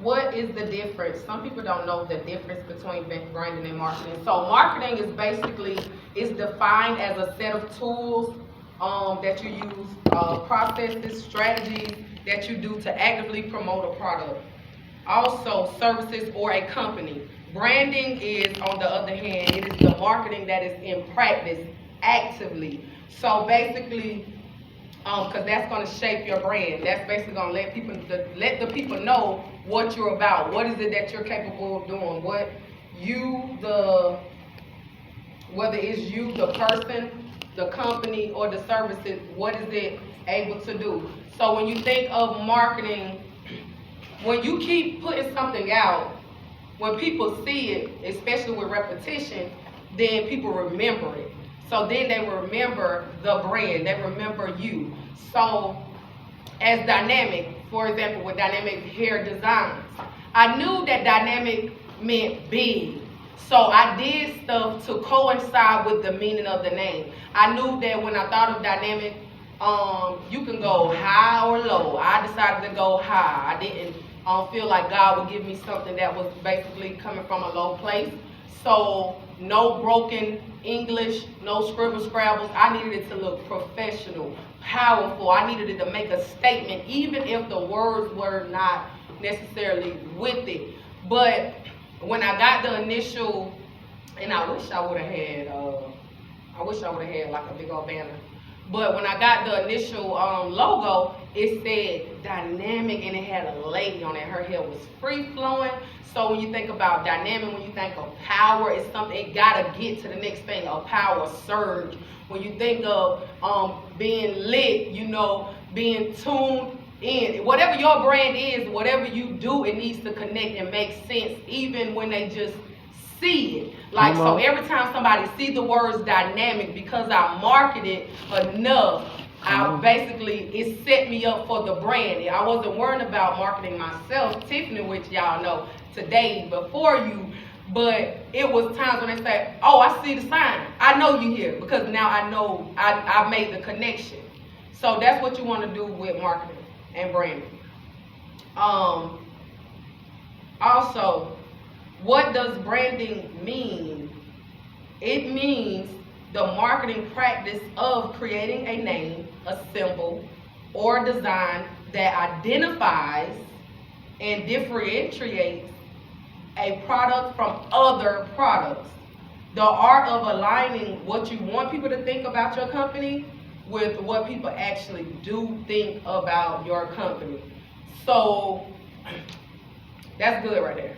what is the difference? Some people don't know the difference between branding and marketing. So marketing is basically, it's defined as a set of tools that you use, processes, strategies that you do to actively promote a product. Also, services or a company. Branding is, on the other hand, it is the marketing that is in practice actively. So basically, because that's going to shape your brand. That's basically going to let the people know what you're about. What is it that you're capable of doing? Whether it's you, the person, the company, or the services, what is it able to do? So when you think of marketing, when you keep putting something out, when people see it, especially with repetition, then people remember it. So then they remember the brand, they remember you. So as dynamic, for example, with dynamic hair designs, I knew that dynamic meant big. So I did stuff to coincide with the meaning of the name. I knew that when I thought of dynamic, you can go high or low. I decided to go high. I didn't feel like God would give me something that was basically coming from a low place. So no broken English, no scribble scrabbles. I needed it to look professional, powerful. I needed it to make a statement, even if the words were not necessarily with it. But when I got the initial, and I wish I would have had like a big old banner. But when I got the initial logo, it said dynamic, and it had a lady on it. Her hair was free flowing. So when you think about dynamic, when you think of power, it's something, it gotta get to the next thing, a power surge. When you think of being lit, being tuned in, whatever your brand is, whatever you do, it needs to connect and make sense, even when they just see it. Like, so every time somebody see the words dynamic, because I marketed enough, it set me up for the brand. I wasn't worried about marketing myself, Tiffany, which y'all know today before you, but it was times when they say, oh, I see the sign. I know you here, because now I know I made the connection. So that's what you want to do with marketing and branding. Also, what does branding mean? It means the marketing practice of creating a name, a symbol, or design that identifies and differentiates a product from other products. The art of aligning what you want people to think about your company with what people actually do think about your company. So that's good right there.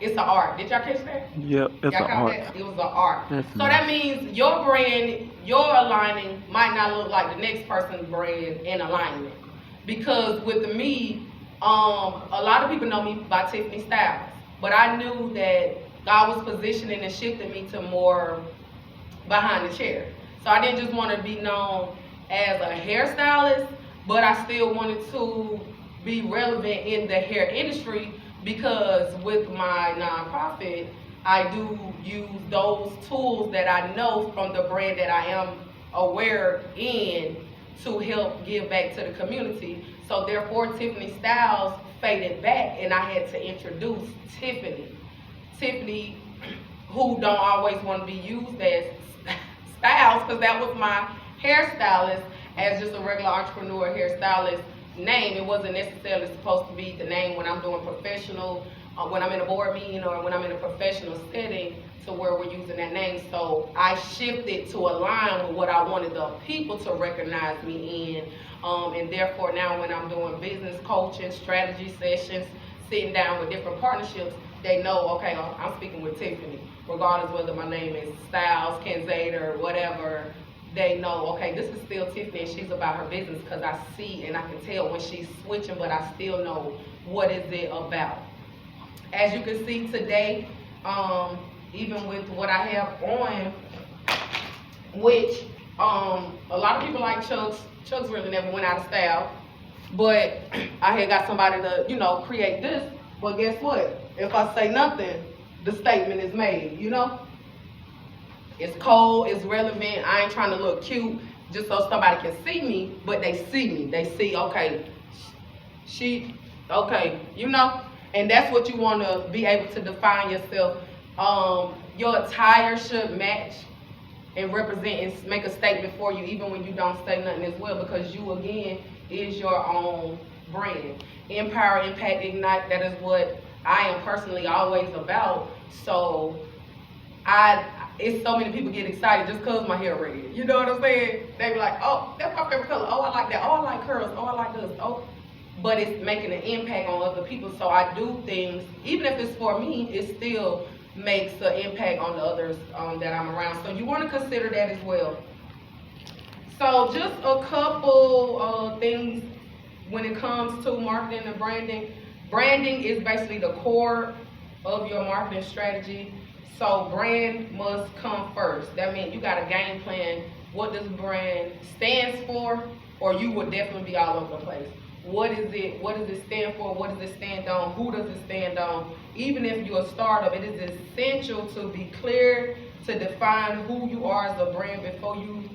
It's an art. Did y'all catch that? Yep, it's an art. It was an art. That's so that means your brand, your aligning might not look like the next person's brand in alignment. Because with me, a lot of people know me by Tiffany Styles. But I knew that God was positioning and shifting me to more behind the chair. So I didn't just want to be known as a hairstylist, but I still wanted to be relevant in the hair industry, because with my nonprofit, I do use those tools that I know from the brand that I am aware in to help give back to the community. So therefore, Tiffany Styles faded back, and I had to introduce Tiffany. Tiffany, who don't always want to be used as Styles, because that was my hairstylist, as just a regular entrepreneur hairstylist name. It wasn't necessarily supposed to be the name when I'm doing professional, when I'm in a board meeting, or when I'm in a professional setting, to where we're using that name. So I shifted to align with what I wanted the people to recognize me in. And therefore now when I'm doing business coaching, strategy sessions, sitting down with different partnerships, they know, okay, I'm speaking with Tiffany. Regardless whether my name is Styles, Kenzader, whatever, they know, okay, this is still Tiffany, and she's about her business, because I see and I can tell when she's switching, but I still know what is it about. As you can see today, even with what I have on, which a lot of people like Chugs. Chugs really never went out of style, but I had got somebody to, create this. But guess what? If I say nothing, the statement is made, It's cold, it's relevant. I ain't trying to look cute just so somebody can see me, but they see me. They see, okay, And that's what you want to be able to define yourself. Your attire should match and represent and make a statement for you, even when you don't say nothing as well, because you, again, is your own brand. Empower, impact, ignite, that is what I am personally always about. So it's so many people get excited just cause my hair red. You know what I'm saying? They be like, oh, that's my favorite color. Oh, I like that. Oh, I like curls. Oh, I like this. Oh, but it's making an impact on other people. So I do things, even if it's for me, it still makes an impact on the others that I'm around. So you want to consider that as well. So just a couple things when it comes to marketing and branding. Branding is basically the core of your marketing strategy. So brand must come first. That means you got a game plan. What does brand stands for? Or you would definitely be all over the place. What is it? What does it stand for? What does it stand on? Who does it stand on? Even if you're a startup, it is essential to be clear, to define who you are as a brand before you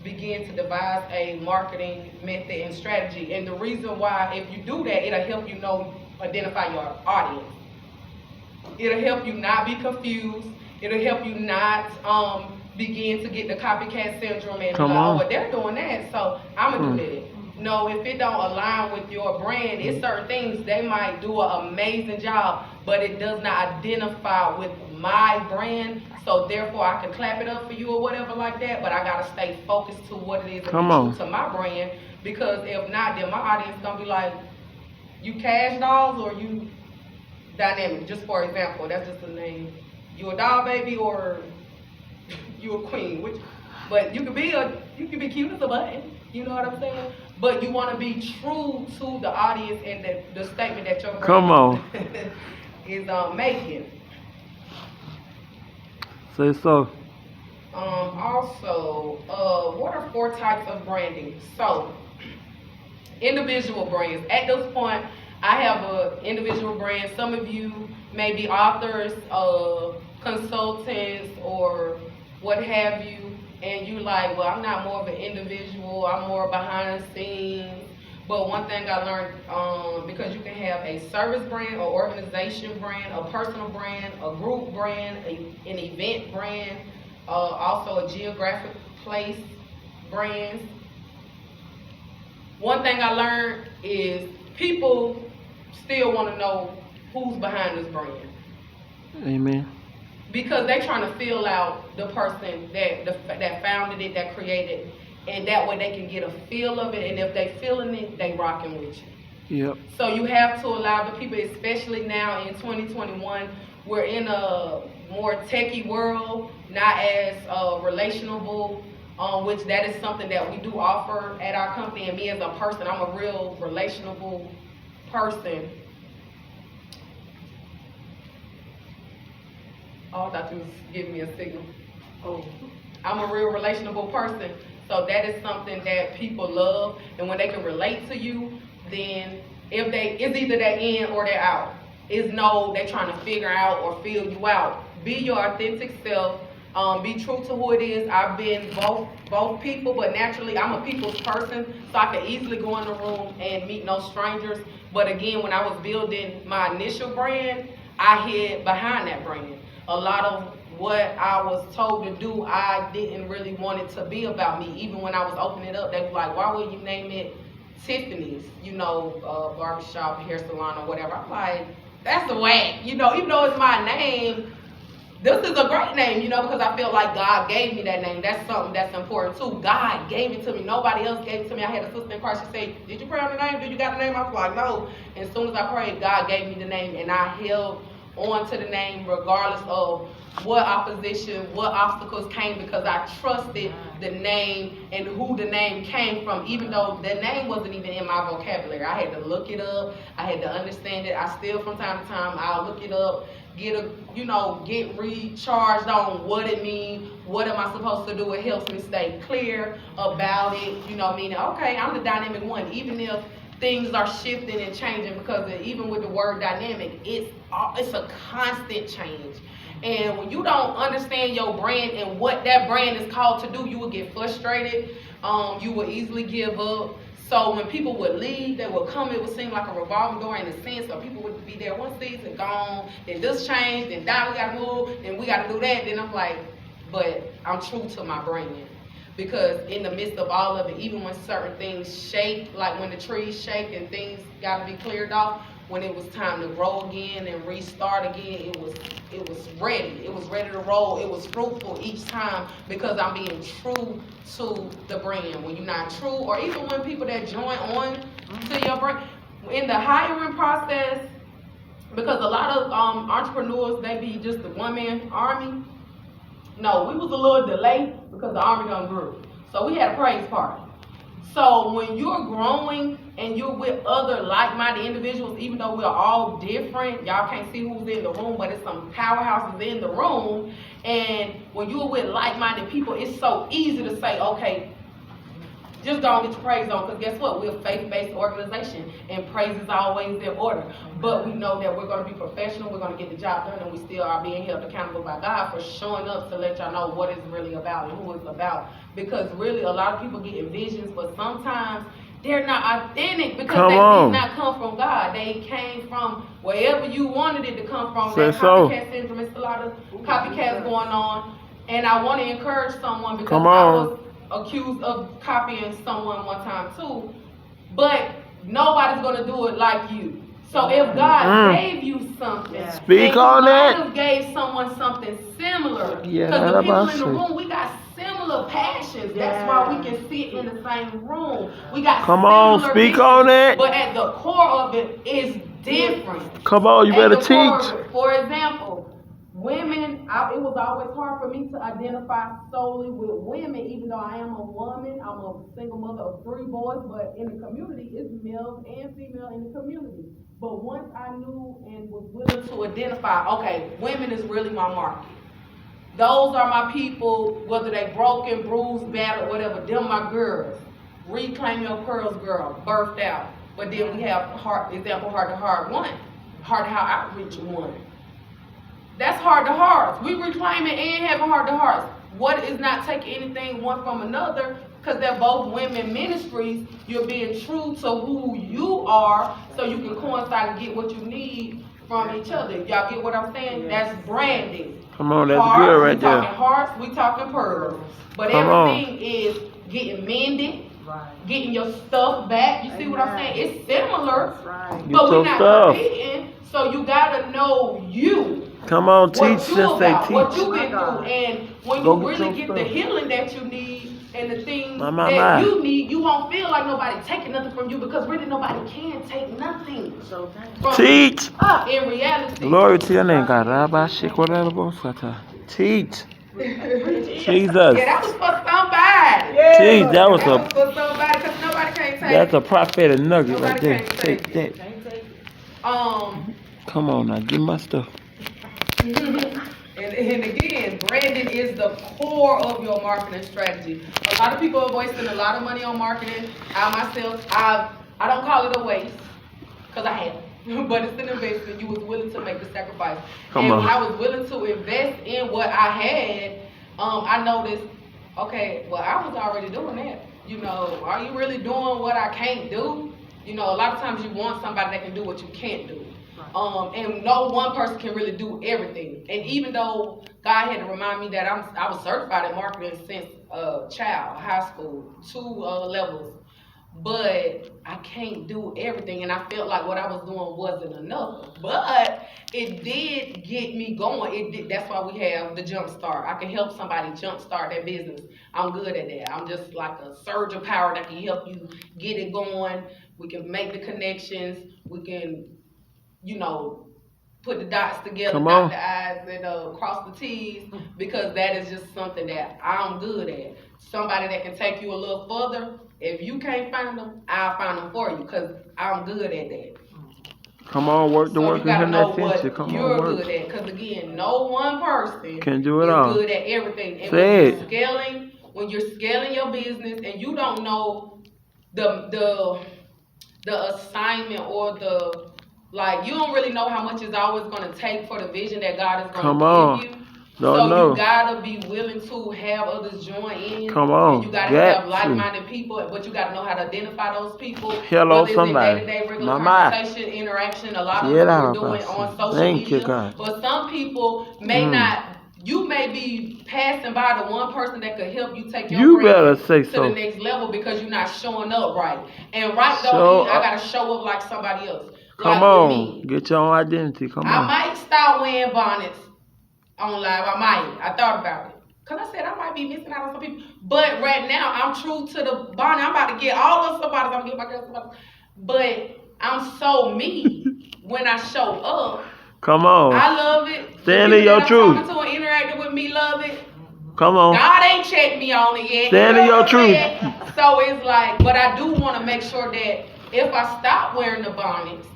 begin to devise a marketing method and strategy. And the reason why, if you do that, it'll help you identify your audience. It'll help you not be confused. It'll help you not begin to get the copycat syndrome and oh, but they're doing that, so I'm gonna do that. No, if it don't align with your brand, it's certain things they might do an amazing job, but it does not identify with my brand. So therefore, I can clap it up for you or whatever like that, but I gotta stay focused to what it is that is true to my brand, because if not, then my audience gonna be like, you Cash Dolls or you Dynamic? Just for example, that's just the name. You a doll baby or you a queen? But you can be cute as a button. You know what I'm saying? But you want to be true to the audience and the statement that your brand is making. Say so. Also, what are 4 types of branding? So, individual brands. At this point, I have an individual brand. Some of you may be authors, consultants, or what have you, and you like, well, I'm not more of an individual, I'm more behind the scenes. But one thing I learned, because you can have a service brand, or organization brand, a personal brand, a group brand, an event brand, also a geographic place brands. One thing I learned is people still want to know who's behind this brand. Amen. Because they're trying to feel out the person that founded it, that created it, and that way they can get a feel of it, and if they feeling it, they rocking with you. Yep. So you have to allow the people, especially now in 2021, we're in a more techie world, not as relationable, which that is something that we do offer at our company. And me as a person, I'm a real relationable person. Oh, I thought you was giving me a signal. Oh, I'm a real relationable person. So that is something that people love. And when they can relate to you, then it's either they're in or they're out. It's no, they're trying to figure out or feel you out. Be your authentic self. Be true to who it is. I've been both people, but naturally I'm a people's person, so I can easily go in the room and meet no strangers. But again, when I was building my initial brand, I hid behind that brand. A lot of what I was told to do, I didn't really want it to be about me. Even when I was opening it up, they were like, why would you name it Tiffany's, barbershop, hair salon, or whatever. I'm like, that's a whack, even though it's my name. This is a great name, because I feel like God gave me that name. That's something that's important too. God gave it to me. Nobody else gave it to me. I had a sister in Christ. She said, did you pray on the name? Did you got the name? I was like, no. And as soon as I prayed, God gave me the name, and I held on to the name regardless of what opposition, what obstacles came, because I trusted the name and who the name came from, even though the name wasn't even in my vocabulary. I had to look it up. I had to understand it. I still, from time to time, I'll look it up, get recharged on what it means, what am I supposed to do. It helps me stay clear about it, meaning, okay, I'm the dynamic one, even if things are shifting and changing, because even with the word dynamic, it's a constant change. And when you don't understand your brand and what that brand is called to do, you will get frustrated. You will easily give up. So when people would leave, they would come, it would seem like a revolving door in a sense, so people would be there one season, gone, then this changed, then now we gotta move, then we gotta do that, then I'm like, but I'm true to my brand. Because in the midst of all of it, even when certain things shake, like when the trees shake and things gotta be cleared off, when it was time to grow again and restart again, it was ready. It was ready to roll. It was fruitful each time because I'm being true to the brand. When you're not true, or even when people that join on to your brand, in the hiring process, because a lot of entrepreneurs, they be just the one-man army. No, we was a little delayed because the army done grew. So we had a praise party. So when you're growing and you're with other like-minded individuals, even though we're all different, y'all can't see who's in the room, but it's some powerhouses in the room. And when you're with like-minded people, it's so easy to say, okay, just go and get your praise on, because guess what? We're a faith-based organization, and praise is always in order. But we know that we're going to be professional, we're going to get the job done, and we still are being held accountable by God for showing up to let y'all know what it's really about and who it's about. Because really, a lot of people get visions, but sometimes they're not authentic because they did not come from God. They came from wherever you wanted it to come from. That copycat syndrome, it's a lot of copycats going on. And I want to encourage someone, because I was accused of copying someone one time too, but nobody's gonna do it like you. So if God gave you something, speak on that. Gave someone something similar, because the people in the room, we got similar passions. That's why we can sit in the same room. We got speak on it. But at the core of it is different. Come on, you better teach. For example, women, it was always hard for me to identify solely with women, even though I am a woman. I'm a single mother of 3 boys, but in the community, it's male and female in the community. But once I knew and was willing to identify, okay, women is really my market. Those are my people, whether they broken, bruised, battered, whatever, them my girls. Reclaim Your Pearls girl, birthed out. But then we have Heart to Heart 1, Heart to Heart Outreach 1. That's Heart to Hearts. We reclaiming and having Heart to Hearts. What is not taking anything one from another, because they're both women ministries. You're being true to who you are, so you can coincide and get what you need from each other. Y'all get what I'm saying? That's branding. Come on, that's good right there. We talking hearts, we talking pearls. But everything is getting mended, getting your stuff back. You see what I'm saying? It's similar, but we're not competing. So you gotta know you. Come on, teach since they teach. What you've been through, and when you really get the healing that you need and the things that you need, you won't feel like nobody taking nothing from you, because really nobody can take nothing. Teach. In reality. Glory to your name, God. Teach. Jesus. Yeah, that was for somebody. Teach. That was for somebody, because nobody can't take. That's a prophetic nugget right there. Take that. Come on now, give my stuff. And again, branding is the core of your marketing strategy. A lot of people are wasting a lot of money on marketing. I myself, I don't call it a waste, because I have, but it's an investment. You was willing to make the sacrifice. When I was willing to invest in what I had, I noticed, okay, well, I was already doing that. You know, are you really doing what I can't do? You know, a lot of times you want somebody that can do what you can't do. And no one person can really do everything. And even though God had to remind me that I was certified in marketing since high school, 2 levels, but I can't do everything. And I felt like what I was doing wasn't enough. But it did get me going. That's why we have the Jump Start. I can help somebody jumpstart their business. I'm good at that. I'm just like a surge of power that can help you get it going. We can make the connections. We can, you know, put the dots together, dot the I's and cross the T's, because that is just something that I'm good at. Somebody that can take you a little further, if you can't find them, I'll find them for you, because I'm good at that. Come on, work the work in that sense. Come on, you're work. good at, because again, no one person can do it all. Is good at everything. And when you're scaling your business and you don't know the assignment or you don't really know how much it's always going to take for the vision that God is going to give you. No, So no. you gotta be willing to have others join in. Come on, And you gotta got have like-minded people, but you gotta know how to identify those people. Hello, whether it's somebody. in day-to-day regular Mama. conversation, interaction, a lot of Get it out we're of doing us. on social Thank you, media. God. But some people may Mm. not. You may be passing by the one person that could help you take your You brand better say to so. the next level because you're not showing up right. And right Show don't mean I up. gotta show up like somebody else. Come Like with on. me. Get your own identity. Come I on. might start wearing bonnets on live. I might. I thought about it. Cause I said I might be missing out on some people. But right now I'm true to the bonnet. I'm about to get all of somebody. I'm gonna get my girl somebody. But I'm so me when I show up. Come on. I love it. Stand The in people your that I'm truth. talking to and interacting with me love it. Come on. God ain't checked me on it yet. Stand You in know your what I'm truth. saying? So it's like, but I do want to make sure that if I stop wearing the bonnets,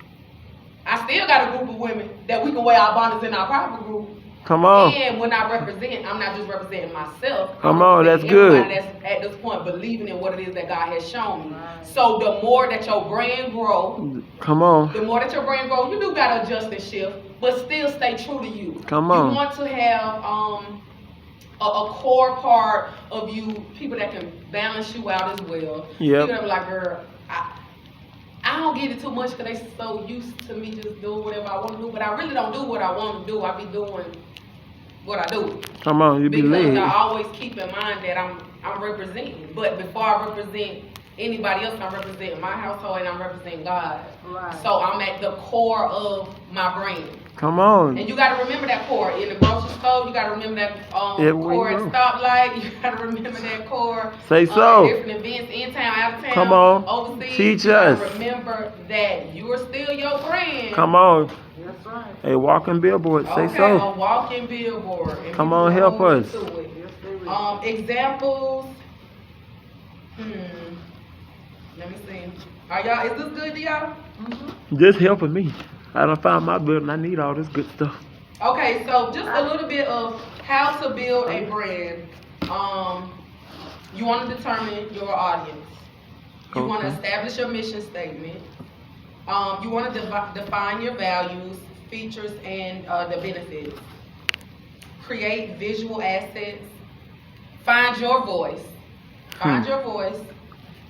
I still got a group of women that we can wear our bonnets in our private group. Come on. And when I represent, I'm not just representing myself. Come I'm on, that's representing good. everybody that's at this point believing in what it is that God has shown me. So the more that your brand grow, Come on. the more that your brand grow, you do gotta adjust and shift, but still stay true to you. Come on. You want to have a core part of you, people that can balance you out as well. Yep. People that be like, girl, I don't get it too much because they so used to me just doing whatever I want to do, but I really don't do what I want to do. I be doing what I do. Come on. You be Because led. I always keep in mind that I'm representing. But before I represent anybody else, I'm representing my household and I'm representing God. Right. So I'm at the core of my brand. Come on. And you gotta remember that core. In the grocery store, you gotta remember that Yeah, we core at know. stoplight. You gotta remember that core. Say so. Different events, in town, out of town, Come on. overseas. Teach you gotta us. remember that you are still your brand. Come on. That's right. A walking billboard. Say Okay, so. a walking billboard. And Come people on, help hold us. to it. Yes, they will. Examples. Let me see. Are y'all? Is this good to y'all? Just helping me. I done found my building. I need all this good stuff. Okay, so just a little bit of how to build a brand. You want to determine your audience. You want to Okay. establish your mission statement. You want to define your values, features, and the benefits. Create visual assets. Find your voice. Find your voice,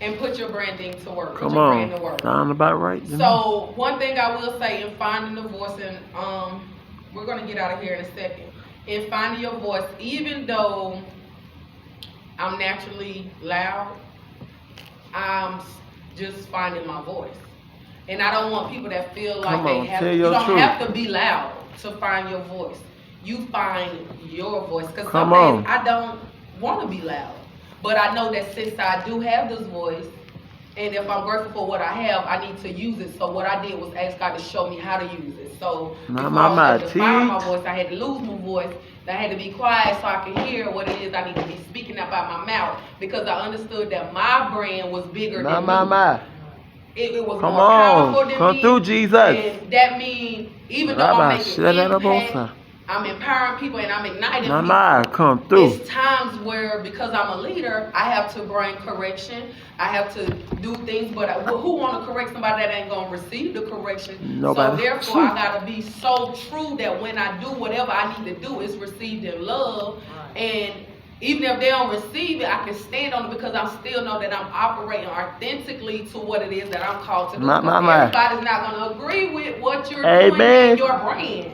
and put your branding to work. Put Come your on. brand to work. Sound about right. to me. So one thing I will say in finding the voice, and we're gonna get out of here in a second. In finding your voice, even though I'm naturally loud, I'm just finding my voice. And I don't want people that feel like Come they on, have. tell You your don't truth. have to be loud to find your voice. You find your voice. Because some Come on. days I don't want to be loud, but I know that since I do have this voice, and if I'm grateful for what I have, I need to use it. So what I did was ask God to show me how to use it. So before I was able to find my voice, I had to lose my voice. I had to be quiet so I could hear what it is I need to be speaking about my mouth, because I understood that my brand was bigger than me. It was Come more on. powerful than Come me. through, Jesus. And that means even though I'm making impact, Rabba, I'm empowering people and I'm igniting Mama, people. come through. It's times where, because I'm a leader, I have to bring correction. I have to do things, but who want to correct somebody that ain't going to receive the correction? Nobody. So therefore, I got to be so true that when I do whatever I need to do, it's received in love. And even if they don't receive it, I can stand on it because I still know that I'm operating authentically to what it is that I'm called to do. Everybody's not going to agree with what you're doing in your brand.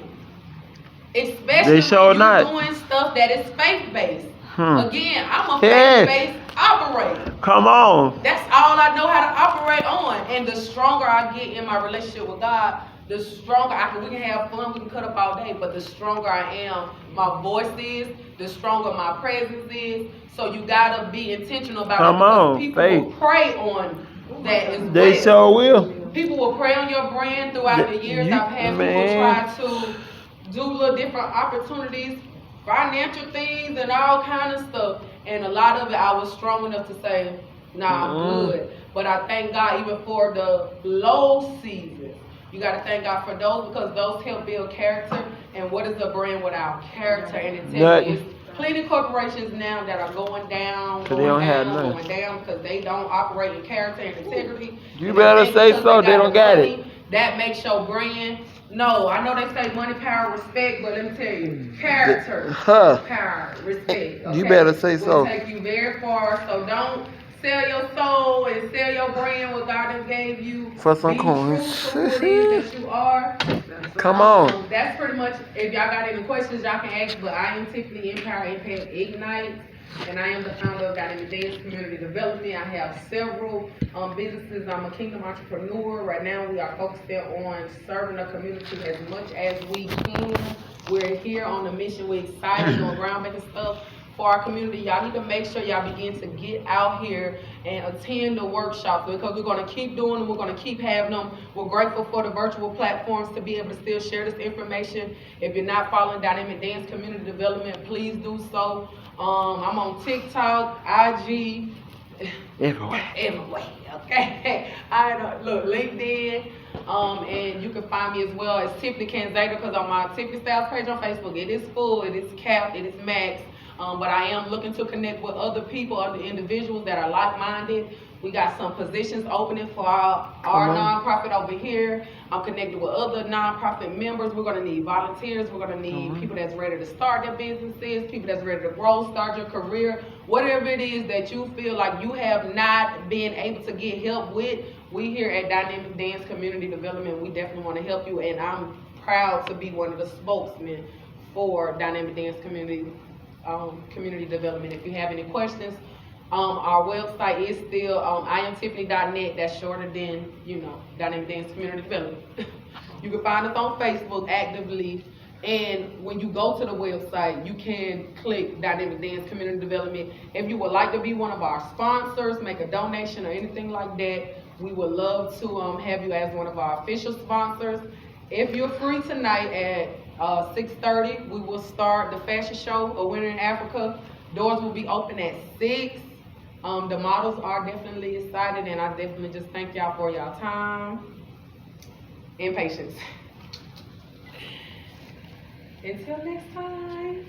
Especially when you're doing stuff that is faith-based. Again, I'm a faith-based operator. Come on. That's all I know how to operate on. And the stronger I get in my relationship with God, the stronger we can have fun, we can cut up all day, but the stronger I am, my voice is, the stronger my presence is. So you gotta be intentional about it, because people will prey on that as well. They sure will. People will prey on your brand throughout the years. I've had people try to do little different opportunities, financial things and all kind of stuff. And a lot of it I was strong enough to say, nah, I'm good. But I thank God even for the low season. You got to thank God for those, because those help build character. And what is a brand without character and integrity? There's plenty of corporations now that are going down, going down because they don't operate in character and integrity. You better say so. They don't got it. That makes your brand No, I know they say money, power, respect, but let me tell you, character, Huh. power, respect. Okay? You better say will so. take you very far. So don't sell your soul and sell your brand what God has gave you. For some Be true coins. to who it is that you are. Come on. That's pretty much. If y'all got any questions, y'all can ask. But I am Tiffany Empower Impact Ignite. And I am the founder of Dynamic Dance Community Development. I have several businesses. I'm a kingdom entrepreneur. Right now, we are focused on serving the community as much as we can. We're here on a mission. We're excited, doing groundbreaking stuff for our community. Y'all need to make sure y'all begin to get out here and attend the workshops, because we're going to keep doing them. We're going to keep having them. We're grateful for the virtual platforms to be able to still share this information. If you're not following Dynamic Dance Community Development, please do so. I'm on TikTok, IG, everywhere, okay? Look, LinkedIn, and you can find me as well as Tiffany Canzada, because on my Tiffany Styles page on Facebook, it is full, it is capped, it is maxed. But I am looking to connect with other people, other individuals that are like-minded. We got some positions opening for our nonprofit over here. I'm connected with other nonprofit members. We're gonna need volunteers. We're gonna need people that's ready to start their businesses, people that's ready to grow, start your career. Whatever it is that you feel like you have not been able to get help with, we here at Dynamic Dance Community Development, we definitely wanna help you. And I'm proud to be one of the spokesmen for Dynamic Dance Community Development. If you have any questions, our website is still IamTiffany.net. That's shorter than, Dynamic Dance Community Development. You can find us on Facebook actively, and when you go to the website, you can click Dynamic Dance Community Development. If you would like to be one of our sponsors, make a donation or anything like that, we would love to have you as one of our official sponsors. If you're free tonight at 6:30, we will start the fashion show, A Winter in Africa. Doors will be open at 6. The models are definitely excited, and I definitely just thank y'all for y'all time and patience. Until next time.